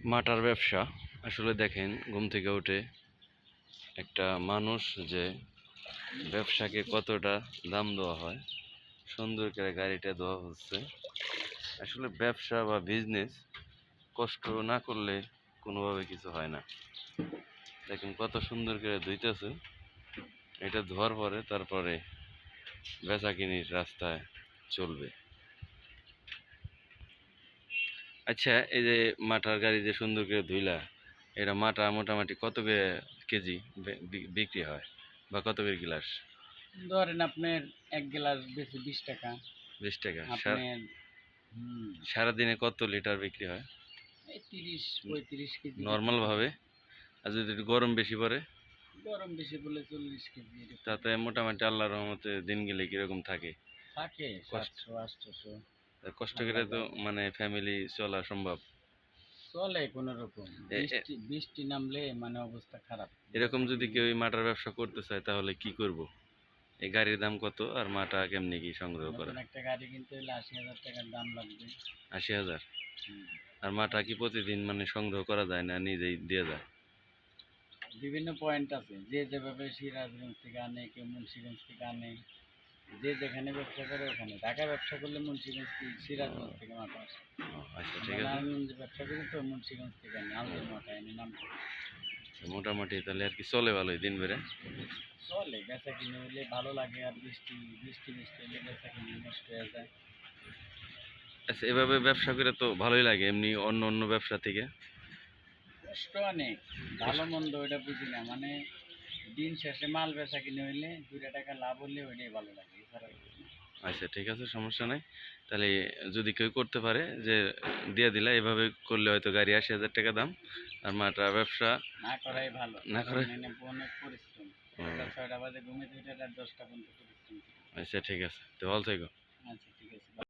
মাটার ব্যবসা আসলে দেখেন ঘুম থেকে উঠে একটা মানুষ যে ব্যবসাকে কতটা দাম দেওয়া হয়, সুন্দর করে গাড়িটা দেওয়া হচ্ছে। আসলে ব্যবসা বা বিজনেস কষ্ট না করলে কোনোভাবে কিছু হয় না। দেখেন কত সুন্দর করে ধুইতেছে, এটা ধোয়ার পরে তারপরে বেচা কিনির রাস্তায় চলবে। আচ্ছা, এই যে মাটার গাড়ি যে সুন্দর করে ধুইলা, এটা মাটা মোটামুটি কত করে কেজি বিক্রি হয় বা কত করে গ্লাস? ধরেন আপনার ১ গ্লাস বেশি ২০ টাকা। 20 টাকা। আপনার সারাদিনে কত লিটার বিক্রি হয় এই ৩০-৩৫ কেজি নর্মাল ভাবে? আর যদি একটু গরম বেশি পড়ে গরম বেশি বলে ৪০ কেজি এরকম। তাতে মোটামুটি আল্লাহর রহমতে দিন গেলে কিরকম থাকে? থাকে কষ্ট ৭০০-৮০০। কষ্ট করে আল্লাহ তো জানে। মানে ফ্যামিলি চলা সম্ভব। চলে কোনরকম। বৃষ্টি বৃষ্টি নামলে মানে অবস্থা খারাপ। এরকম যদি কেউ এই মাটার ব্যবসা করতে চায় তাহলে কি করব? এই গাড়ির দাম কত আর মাটা কেমনি কি সংগ্রহ করা? নতুন একটা গাড়ি কিনতে হলে ৮০,০০০ টাকার দাম লাগবে। ৮০,০০০। হুম। আর মাটা কি প্রতিদিন মানে সংগ্রহ করা যায় না নিজেই দিয়ে যায়? বিভিন্ন পয়েন্ট আছে। যে যেভাবে সিরাজগঞ্জ থেকে আনে, কেউ মুন্সিগঞ্জ থেকে আনে। যে যেখানে ব্যবসা করে ওখানে। ঢাকায় ব্যবসা করলে মুন্সিগঞ্জ সিরাজগঞ্জ থেকে মাথা আসে। আচ্ছা, ঠিক আমরা আছে। নারায়ণগঞ্জে ব্যবসা করি তো মুন্সিগঞ্জ থেকে আনি। আলদির মাথা এনে নাম করি। মোটামুটি তাহলে আর কি চলে ভালোই দিন বেড়ে? চলে বেচা কিনে হইলে ভালো লাগে, আর বৃষ্টি বৃষ্টি মিষ্টি হলে বেচা কিনে নষ্ট হয়ে যায়। আচ্ছা, এভাবে ব্যবসা করে তো ভালোই লাগে এমনি অন্য অন্য ব্যবসা থেকে? কষ্ট অনেক, ভালো মন্দ ওইটা বুঝি না, মানে দিন শেষে মাল বেচা কিনে হইলে ২ টাকা লাভ হলে ওইটাই ভালো লাগে, এছাড়া কিছু না। আচ্ছা, ঠিক আছে, সমস্যা নাই। তাহলে যদি কেউ করতে পারে যে দিয়ে দিলা, এভাবে করলে হয়তো গাড়ি ৮০,০০০ টাকা দাম আর মাটা ব্যবসা না করাই ভালো, না কারণ করে। এনে অনেক পরিশ্রম। ও, সকাল ৬টা বাজে ঘুমিয়ে ২টা রাত ১০টা পর্যন্ত পরিশ্রম। আচ্ছা, ঠিক আছে, তো ভালো থেকো। আচ্ছা।